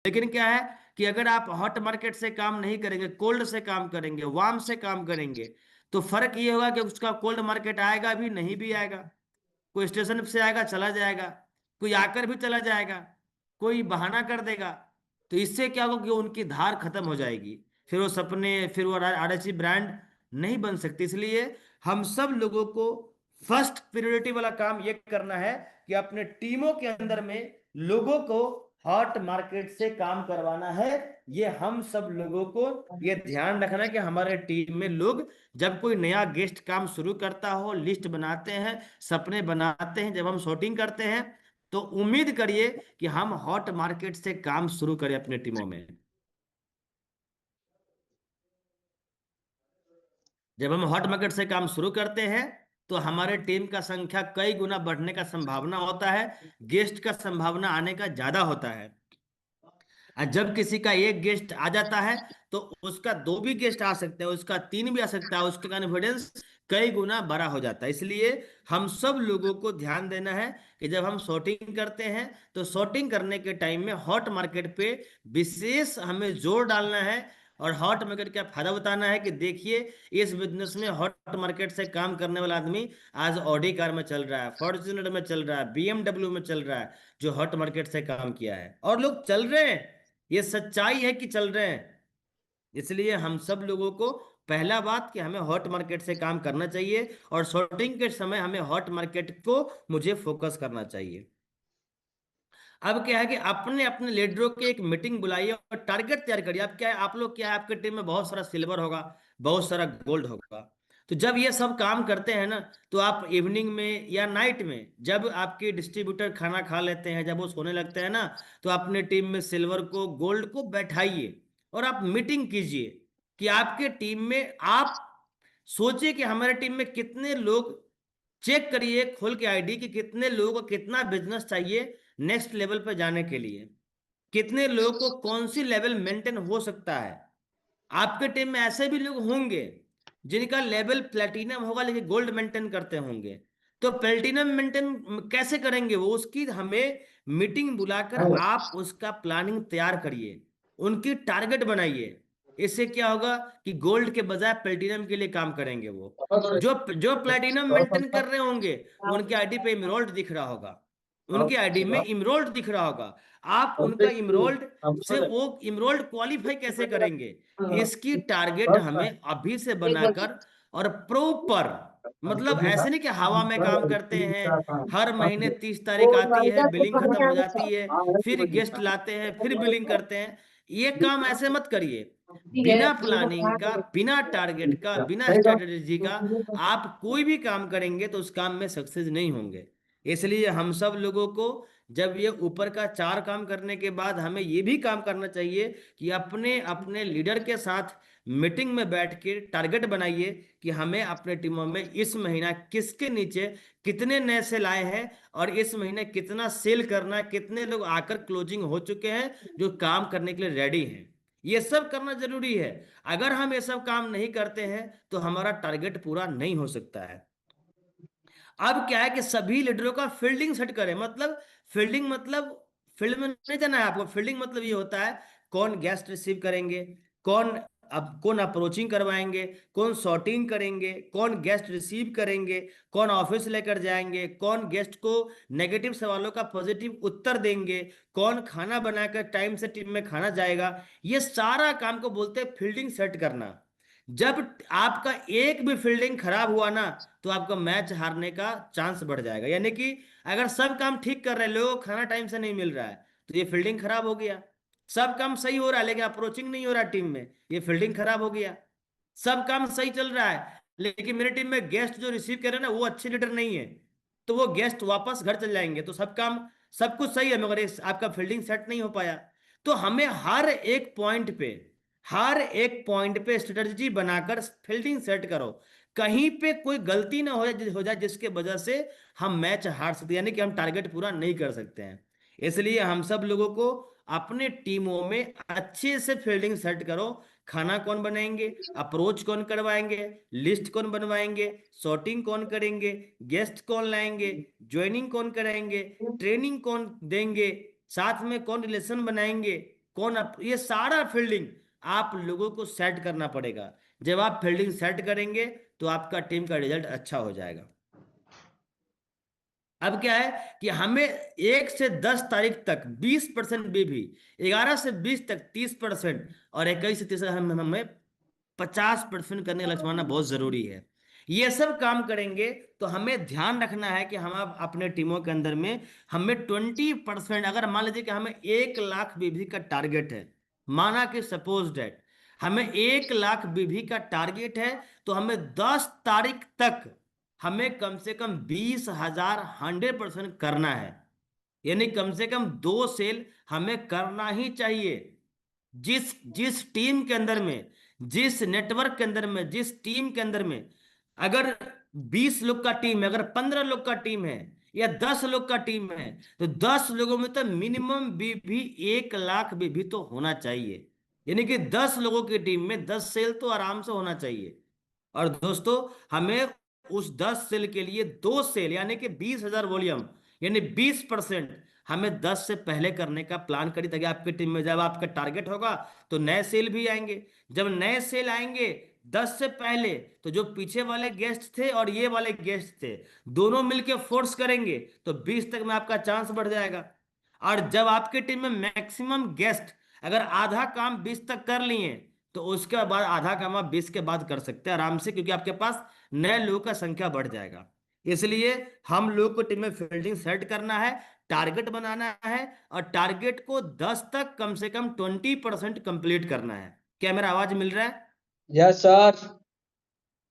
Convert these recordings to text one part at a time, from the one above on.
लेकिन क्या है कि अगर आप हॉट मार्केट से काम नहीं करेंगे, कोल्ड से काम करेंगे, वार्म से काम करेंगे, तो फर्क ये होगा कि उसका कोल्ड मार्केट आएगा भी नहीं भी आएगा। कोई स्टेशन से आएगा चला जाएगा, कोई आकर भी चला जाएगा, कोई बहाना कर देगा। तो इससे क्या होगा कि उनकी धार खत्म हो जाएगी, फिर वो सपने, फिर वो आरएचसी ब्रांड नहीं बन सकती। इसलिए हम सब लोगों को फर्स्ट प्रायोरिटी वाला काम ये करना है कि अपने टीमों के अंदर में लोगों को हॉट मार्केट से काम करवाना है। ये हम सब लोगों को ये ध्यान रखना है कि हमारे टीम में लोग, जब कोई नया गेस्ट काम शुरू करता हो, लिस्ट बनाते हैं, सपने बनाते हैं, जब हम शॉटिंग करते हैं, तो उम्मीद करिए कि हम हॉट मार्केट से काम शुरू करें अपने टीमों में। जब हम हॉट मार्केट से काम शुरू करते हैं तो हमारे टीम का संख्या कई गुना बढ़ने का संभावना होता है, गेस्ट का संभावना आने का ज्यादा होता है। और जब किसी का एक गेस्ट आ जाता है तो उसका दो भी गेस्ट आ सकते हैं, उसका तीन भी आ सकता है, उसका कॉन्फिडेंस कई गुना बड़ा हो जाता है। इसलिए हम सब लोगों को ध्यान देना है कि जब हम शॉटिंग करते हैं तो शॉटिंग करने के टाइम में हॉट मार्केट पे विशेष हमें जोर डालना है और हॉट मार्केट का फायदा बताना है कि देखिए, इस बिजनेस में हॉट मार्केट से काम करने वाला आदमी आज ऑडी कार में चल रहा है, फॉर्च्यूनर में चल रहा है, बीएमडब्ल्यू में चल रहा है, जो हॉट मार्केट से काम किया है, और लोग चल रहे हैं। ये सच्चाई है कि चल रहे हैं। इसलिए हम सब लोगों को पहला बात कि हमें हॉट मार्केट से काम करना चाहिए और शॉर्टिंग के समय हमें हॉट मार्केट को मुझे फोकस करना चाहिए। अब क्या है कि अपने अपने लीडरों की एक मीटिंग बुलाइए और टारगेट तैयार करिए। अब क्या है, आप लोग क्या है, आपके टीम में बहुत सारा सिल्वर होगा, बहुत सारा गोल्ड होगा। तो जब ये सब काम करते हैं ना, तो आप इवनिंग में या नाइट में, जब आपके डिस्ट्रीब्यूटर खाना खा लेते हैं, जब वो सोने लगते हैं ना, तो अपने टीम में सिल्वर को, गोल्ड को बैठाइए और आप मीटिंग कीजिए कि आपके टीम में, आप सोचिए कि हमारे टीम में कितने लोग, चेक करिए खोल के आईडी कि कितने लोगों को कितना बिजनेस चाहिए नेक्स्ट लेवल पर जाने के लिए, कितने लोगों को कौन सी लेवल मेंटेन हो सकता है। आपके टीम में ऐसे भी लोग होंगे जिनका लेवल प्लेटिनम होगा लेकिन गोल्ड मेंटेन करते होंगे। तो प्लेटिनम मेंटेन कैसे करेंगे वो, उसकी हमें मीटिंग बुलाकर आप उसका प्लानिंग तैयार करिए, उनकी टारगेट बनाइए। इससे क्या होगा कि गोल्ड के बजाय प्लेटिनम के लिए काम करेंगे वो। जो जो प्लेटिनम मेंटेन कर रहे होंगे उनके आईडी पे इमरोल्ड दिख रहा होगा, उनके आईडी में इमरोल्ड दिख रहा होगा। आप उनका इमरोल्ड से वो इमरोल्ड क्वालिफाई कैसे करेंगे, इसकी टारगेट हमें अभी से बनाकर और प्रॉपर, मतलब ऐसे नहीं कि हवा में काम करते हैं, हर महीने 30 तारीख आती है बिलिंग खत्म हो जाती है, फिर गेस्ट लाते हैं फिर बिलिंग करते हैं। ये काम ऐसे मत करिए। बिना प्लानिंग का, बिना टारगेट का, बिना स्ट्रेटेजी का आप कोई भी काम करेंगे तो उस काम में सक्सेस नहीं होंगे। इसलिए हम सब लोगों को जब ये ऊपर का चार काम करने के बाद हमें ये भी काम करना चाहिए कि अपने अपने लीडर के साथ मीटिंग में बैठ के टारगेट बनाइए कि हमें अपने टीमों में इस महीना किसके नीचे कितने नए सेल आए हैं और इस महीने कितना सेल करना है, कितने लोग आकर क्लोजिंग हो चुके हैं जो काम करने के लिए रेडी हैं। ये सब करना जरूरी है। अगर हम ये सब काम नहीं करते हैं तो हमारा टारगेट पूरा नहीं हो सकता है। अब क्या है कि सभी लीडरों का फील्डिंग सेट करें, मतलब फील्डिंग मतलब फील्ड में नहीं जाना है आपको। फील्डिंग मतलब ये होता है कौन गेस्ट रिसीव करेंगे, कौन अब कौन अप्रोचिंग करवाएंगे, कौन सॉर्टिंग करेंगे, कौन गेस्ट रिसीव करेंगे, कौन ऑफिस लेकर जाएंगे, कौन गेस्ट को नेगेटिव सवालों का पॉजिटिव उत्तर देंगे, कौन खाना बनाकर टाइम से टीम में खाना जाएगा। ये सारा काम को बोलते हैं फील्डिंग सेट करना। जब आपका एक भी फील्डिंग खराब हुआ ना, तो आपका मैच हारने का चांस बढ़ जाएगा। यानी कि अगर सब काम ठीक कर रहे हैं, लोगों को खाना टाइम से नहीं मिल रहा है, तो ये फील्डिंग खराब हो गया। सब काम सही हो रहा है लेकिन अप्रोचिंग नहीं हो रहा टीम में, ये फील्डिंग खराब हो गया। सब काम सही चल रहा है लेकिन मेरी टीम में गेस्ट जो रिसीव कर रहे हैं ना वो अच्छे लीडर नहीं है, तो वो गेस्ट वापस घर चले जाएंगे। तो सब काम, सब कुछ सही है मगर आपका फील्डिंग सेट नहीं हो पाया। तो हमें हर एक पॉइंट पे स्ट्रेटजी बनाकर फील्डिंग सेट करो, कहीं पे कोई गलती ना हो जाए जिसके वजह से हम मैच हार सकते, यानी कि हम टारगेट पूरा नहीं कर सकते हैं। इसलिए हम सब लोगों को अपने टीमों में अच्छे से फील्डिंग सेट करो। खाना कौन बनाएंगे, अप्रोच कौन करवाएंगे, लिस्ट कौन बनवाएंगे, सॉर्टिंग कौन करेंगे, गेस्ट कौन लाएंगे, ज्वाइनिंग कौन कराएंगे, ट्रेनिंग कौन देंगे, साथ में कौन रिलेशन बनाएंगे, ये सारा फील्डिंग आप लोगों को सेट करना पड़ेगा। जब आप फील्डिंग सेट करेंगे तो आपका टीम का रिजल्ट अच्छा हो जाएगा। अब क्या है कि हमें 1 से 10 तारीख तक 20% बीबी, 11 से 20 तक 30%, और 21 से 30 हमें 50% करने का लक्ष्य मानना बहुत जरूरी है। ये सब काम करेंगे तो हमें ध्यान रखना है कि हम अपने टीमों के अंदर में हमें 20%, अगर मान लीजिए कि हमें 1 लाख बीबी का टारगेट है, माना कि सपोज डेट हमें 1 लाख बीबी का टारगेट है, तो हमें 10 तारीख तक हमें कम से कम 20,000 100% करना है। यानी कम से कम 2 सेल हमें करना ही चाहिए। जिस जिस टीम के अंदर में, जिस नेटवर्क के अंदर में, जिस टीम के अंदर में अगर 20 लोग का टीम है, अगर 15 लोग का टीम है, या 10 लोग का टीम है, तो 10 लोगों में तो मिनिमम भी 1 लाख भी तो होना चाहिए। यानी कि 10 लोगों की टीम में 10 सेल तो आराम से होना चाहिए। और दोस्तों, हमें उस 10 सेल के लिए 2 सेल यानी कि 20,000 वॉल्यूम, यानी 20% हमें 10 से पहले करने का प्लान करिए, ताकि आपकी टीम में जब आपका टारगेट होगा तो नए सेल भी आएंगे। जब नए सेल आएंगे 10 से पहले, तो जो पीछे वाले गेस्ट थे और ये वाले गेस्ट थे, दोनों मिलके फोर्स करेंगे तो 20 तक में आपका चांस बढ़ जाएगा। और जब आपकी टीम में मैक्सिमम गेस्ट अगर आधा काम 20 तक कर लिए, तो उसके बाद आधा काम आप 20 के बाद कर सकते हैं आराम से, क्योंकि आपके पास नए लोगों का संख्या बढ़ जाएगा। इसलिए हम लोग को टीम में फील्डिंग सेट करना है, टारगेट बनाना है, और टारगेट को 10 तक कम से कम 20% कंप्लीट करना है। क्या मेरा आवाज मिल रहा है? Yes sir.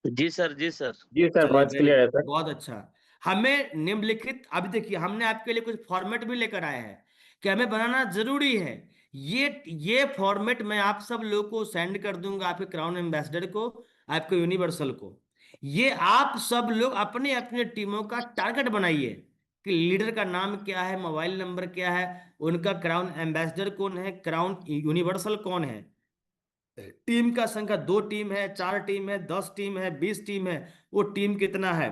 जी सर, जी सर। जी सर, चलिए, बहुत क्लियर है सर। बहुत अच्छा। हमें निम्नलिखित, अब देखिए हमने आपके लिए कुछ फॉर्मेट भी लेकर आए हैं कि हमें बनाना जरूरी है। ये फॉर्मेट मैं आप सब लोगों को सेंड कर दूंगा, आपके क्राउन एम्बेसडर को, आपके यूनिवर्सल को। ये आप सब लोग अपने अपने टीमों का टारगेट बनाइए कि लीडर का नाम क्या है, मोबाइल नंबर क्या है, उनका क्राउन एम्बेसडर कौन है, क्राउन यूनिवर्सल कौन है, टीम का संख्या 2 टीम है, 4 टीम है, 10 टीम है, 20 टीम है, वो टीम कितना है,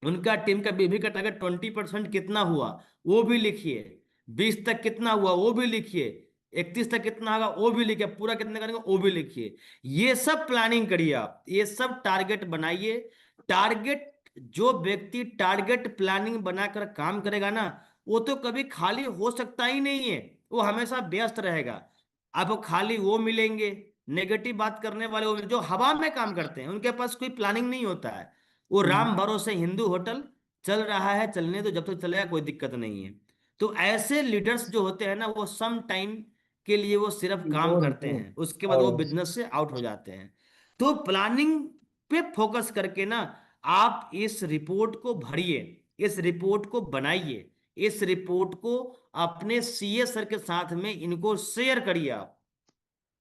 उनका टीम का बीवी का टारगेट 20% कितना हुआ वो भी लिखिए, 20 तक कितना हुआ वो भी लिखिए, 31 तक कितना होगा वो भी लिखिए, पूरा कितना करेंगे वो भी लिखिए। ये सब प्लानिंग करिए आप, ये सब टारगेट बनाइए। टारगेट, जो व्यक्ति टारगेट प्लानिंग बनाकर काम करेगा ना, वो तो कभी खाली हो सकता ही नहीं है, वो हमेशा व्यस्त रहेगा। आपको खाली वो मिलेंगे नेगेटिव बात करने वाले, वो जो हवा में काम करते हैं, उनके पास कोई प्लानिंग नहीं होता है। वो राम भरोसे हिंदू होटल चल रहा है, चलने तो, जब तक चलेगा कोई दिक्कत नहीं है। तो ऐसे लीडर्स जो होते हैं ना, वो सम टाइम के लिए वो सिर्फ काम करते हैं, उसके बाद वो बिजनेस से आउट हो जाते हैं। तो प्लानिंग पे फोकस करके ना आप इस रिपोर्ट को भरिए, इस रिपोर्ट को बनाइए, इस रिपोर्ट को अपने सीए सर के साथ में इनको शेयर करिए, आप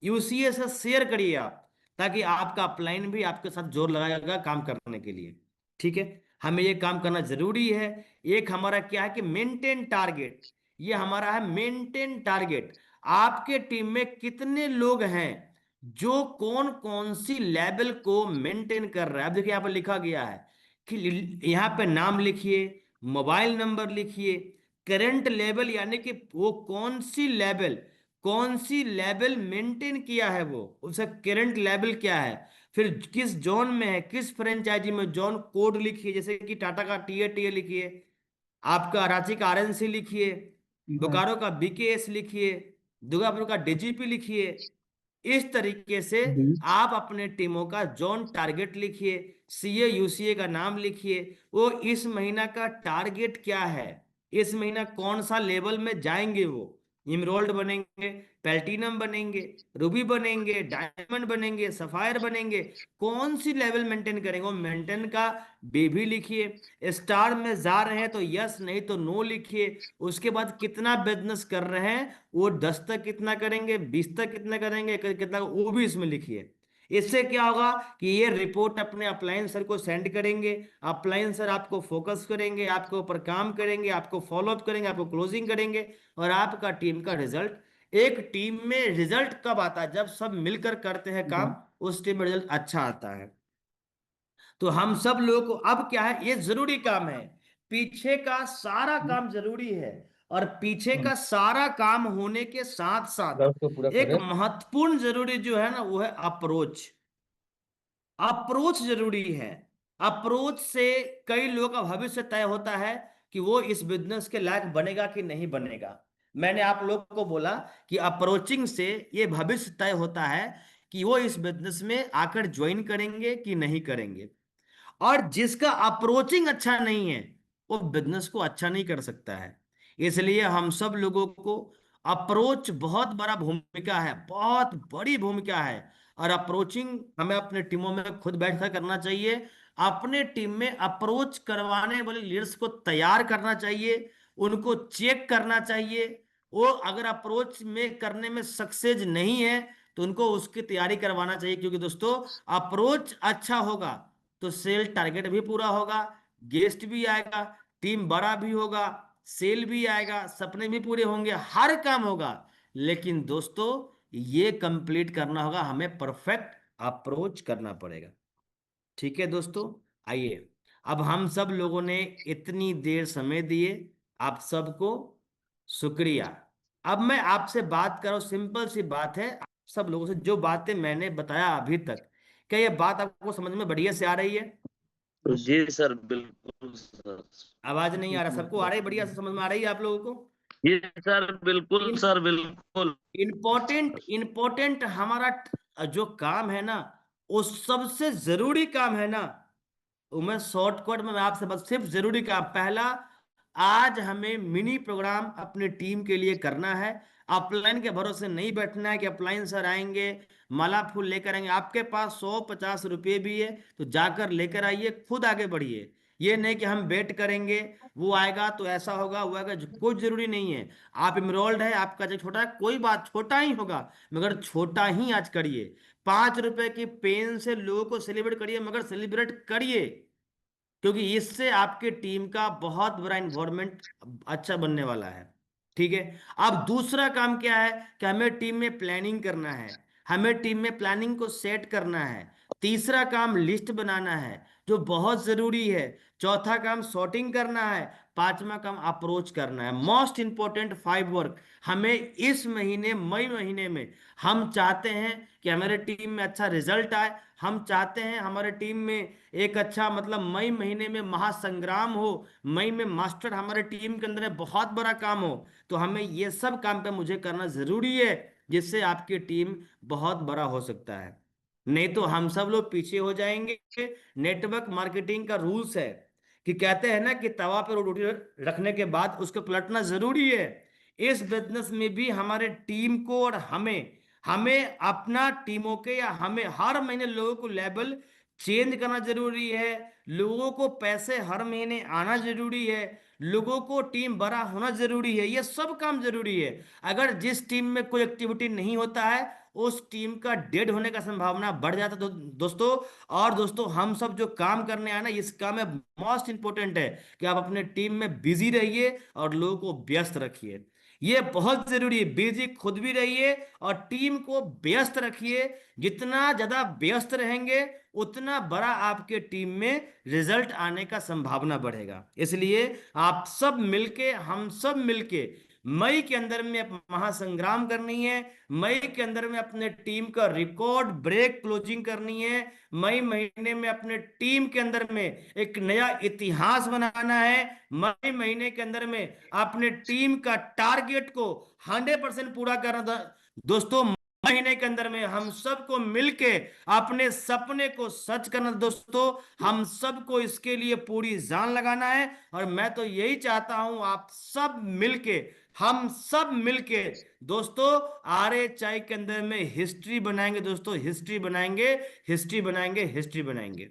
यूसीए से शेयर करिए आप, ताकि आपका अपलाइन भी आपके साथ जोर लगाएगा काम करने के लिए। ठीक है, हमें ये काम करना जरूरी है। एक हमारा क्या है कि मेंटेन टारगेट, ये हमारा है मेंटेन टारगेट। आपके टीम में कितने लोग हैं जो कौन कौन सी लेवल को मेंटेन कर रहा है। अब देखिए यहाँ पर लिखा गया है कि यहाँ पे नाम लिखिए, मोबाइल नंबर लिखिए, करंट लेवल, यानी कि वो कौन सी लेवल मेंटेन किया है, वो उसका करंट लेवल क्या है, फिर किस जोन में है, किस फ्रेंचाइजी में, जोन कोड लिखिए, जैसे कि टाटा का टीए लिखिए, आपका रांची का आरएनसी लिखिए, बोकारो का बीकेएस लिखिए, दुर्गापुर का डीजीपी लिखिए। इस तरीके से आप अपने टीमों का जोन टारगेट लिखिए, सीए यूसीए का नाम लिखिए, वो इस महीना का टारगेट क्या है, इस महीना कौन सा लेवल में जाएंगे, वो इमरोल्ड बनेंगे, प्लेटिनम बनेंगे, रूबी बनेंगे, डायमंड बनेंगे, सफायर बनेंगे, कौन सी लेवल मेंटेन करेंगे, वो मेंटेन का भी लिखिए। स्टार में जा रहे हैं तो यस, नहीं तो नो लिखिए। उसके बाद कितना बिजनेस कर रहे हैं, वो 10 तक कितना करेंगे, 20 तक कितना करेंगे, कितना, वो भी इसमें लिखिए। इससे क्या होगा कि ये रिपोर्ट अपने अपलाइन सर को सेंड करेंगे, अपलाइन सर आपको फोकस करेंगे, आपके ऊपर काम करेंगे, आपको फॉलोअप करेंगे, आपको क्लोजिंग करेंगे, और आपका टीम का रिजल्ट। एक टीम में रिजल्ट कब आता है, जब सब मिलकर करते हैं काम, उस टीम में रिजल्ट अच्छा आता है। तो हम सब लोगों को अब क्या है, ये जरूरी काम है, पीछे का सारा काम जरूरी है। और पीछे का सारा काम होने के साथ साथ उसको पूरा एक करें। महत्वपूर्ण जरूरी जो है ना, वो है अप्रोच। अप्रोच जरूरी है। अप्रोच से कई लोगों का भविष्य तय होता है कि वो इस बिजनेस के लायक बनेगा कि नहीं बनेगा। मैंने आप लोग को बोला कि अप्रोचिंग से ये भविष्य तय होता है कि वो इस बिजनेस में आकर ज्वाइन करेंगे कि नहीं करेंगे। और जिसका अप्रोचिंग अच्छा नहीं है वो बिजनेस को अच्छा नहीं कर सकता है। इसलिए हम सब लोगों को अप्रोच बहुत बड़ा भूमिका है, बहुत बड़ी भूमिका है। और अप्रोचिंग हमें अपने टीमों में खुद बैठकर करना चाहिए। अपने टीम में अप्रोच करवाने वाले लीडर्स को तैयार करना चाहिए, उनको चेक करना चाहिए। वो अगर अप्रोच में करने में सक्सेस नहीं है तो उनको उसकी तैयारी करवाना चाहिए, क्योंकि दोस्तों अप्रोच अच्छा होगा तो सेल टारगेट भी पूरा होगा, गेस्ट भी आएगा, टीम बड़ा भी होगा, सेल भी आएगा, सपने भी पूरे होंगे, हर काम होगा। लेकिन दोस्तों ये कंप्लीट करना होगा, हमें परफेक्ट अप्रोच करना पड़ेगा। ठीक है दोस्तों, आइए अब हम सब लोगों ने इतनी देर समय दिए, आप सबको शुक्रिया। अब मैं आपसे बात करूं, सिंपल सी बात है, आप सब लोगों से जो बातें मैंने बताया अभी तक, क्या ये बात आपको समझ में बढ़िया से आ रही है? जी सर, बिल्कुल सर। आवाज नहीं आ रहा? सबको आ रही है? बढ़िया से समझ में आ रही है आप लोगों को? जी सर, बिल्कुल इन सर, बिल्कुल। इम्पोर्टेंट इम्पोर्टेंट हमारा जो काम है ना, वो सबसे जरूरी काम है ना, वो मैं शॉर्टकट में मैं आपसे बस सिर्फ जरूरी काम पहला, आज हमें मिनी प्रोग्राम अपनी टीम के लिए करना है। अपलाइन के भरोसे नहीं बैठना है कि अपलाइन सर आएंगे माला फूल लेकर आएंगे। आपके पास 150 रुपये भी है तो जाकर लेकर आइए, खुद आगे बढ़िए। ये नहीं कि हम वेट करेंगे वो आएगा तो ऐसा होगा वो आएगा, कोई जरूरी नहीं है। आप इनरोल्ड है, आपका जो छोटा है, कोई बात, छोटा ही होगा मगर छोटा ही आज करिए। 5 रुपए की पेन से लोगों को सेलिब्रेट करिए, मगर सेलिब्रेट करिए, क्योंकि इससे आपके टीम का बहुत बड़ा इन्वायरमेंट अच्छा बनने वाला है। ठीक है। अब दूसरा काम क्या है कि हमें टीम में प्लानिंग करना है, हमें टीम में प्लानिंग को सेट करना है। तीसरा काम लिस्ट बनाना है जो बहुत जरूरी है। चौथा काम सॉर्टिंग करना है। पांचवा काम अप्रोच करना है। मोस्ट इंपॉर्टेंट 5 वर्क हमें इस महीने मई महीने में हम चाहते हैं कि हमारे टीम में अच्छा रिजल्ट आए। हम चाहते हैं हमारे टीम में एक अच्छा मतलब मई महीने में महासंग्राम हो, मई में मास्टर हमारे टीम के अंदर है, बहुत बड़ा काम हो। तो हमें ये सब काम पे मुझे करना जरूरी है, जिससे आपकी टीम बहुत बड़ा हो सकता है। नहीं तो हम सब लोग पीछे हो जाएंगे। नेटवर्क मार्केटिंग का रूल्स है कि कहते हैं ना कि तवा पर रोटी रखने के बाद उसको पलटना जरूरी है। इस बिजनेस में भी हमारे टीम को और हमें हमें अपना टीमों के या हमें हर महीने लोगों को लेवल चेंज करना जरूरी है। लोगों को पैसे हर महीने आना जरूरी है। लोगों को टीम बड़ा होना जरूरी है। ये सब काम जरूरी है। अगर जिस टीम में कोई एक्टिविटी नहीं होता है उस टीम का डेड होने का संभावना बढ़ जाता है। तो दोस्तों, और दोस्तों हम सब जो काम करने आए ना, इस काम में मोस्ट इंपॉर्टेंट है कि आप अपने टीम में बिजी रहिए और लोगों को व्यस्त रखिए। ये बहुत जरूरी है, बिजी खुद भी रहिए और टीम को व्यस्त रखिए। जितना ज्यादा व्यस्त रहेंगे उतना बड़ा आपके टीम में रिजल्ट आने का संभावना बढ़ेगा। इसलिए आप सब मिलके, हम सब मिलके मई के अंदर में महासंग्राम करनी है। मई के अंदर में अपने टीम का रिकॉर्ड ब्रेक क्लोजिंग करनी है। मई महीने में अपने टीम के अंदर में एक नया इतिहास बनाना है। मई महीने के अंदर में अपने टीम का टारगेट को 100% पूरा करना। दोस्तों महीने के अंदर में हम सबको मिलके अपने सपने को सच करना। दोस्तों हम सबको इसके लिए पूरी जान लगाना है और मैं तो यही चाहता हूं आप सब मिलके, हम सब मिलके दोस्तों आरए चाय के अंदर में हिस्ट्री बनाएंगे। दोस्तों हिस्ट्री बनाएंगे, हिस्ट्री बनाएंगे, हिस्ट्री बनाएंगे।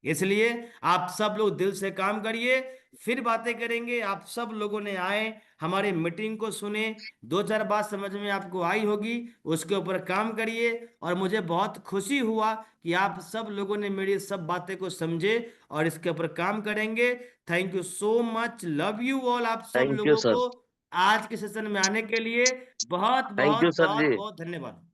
इसलिए आप सब लोग दिल से काम करिए, फिर बातें करेंगे। आप सब लोगों ने आए, हमारी मीटिंग को सुने, दो चार बात समझ में आपको आई होगी, उसके ऊपर काम करिए। और मुझे बहुत खुशी हुआ कि आप सब लोगों ने मेरी सब बातें को समझे और इसके ऊपर काम करेंगे। Thank you so much, love you all. आप सब थैंक यू लोगों सर। को आज के सेशन में आने के लिए बहुत थैंक यू बहुत सर बहुत जी। बहुत धन्यवाद।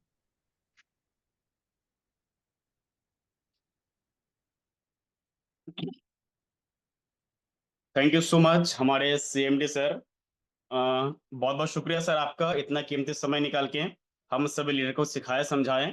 थैंक यू सो मच हमारे सीएमडी सर। बहुत बहुत शुक्रिया सर आपका, इतना कीमती समय निकाल के हम सभी लीडर को सिखाए समझाएं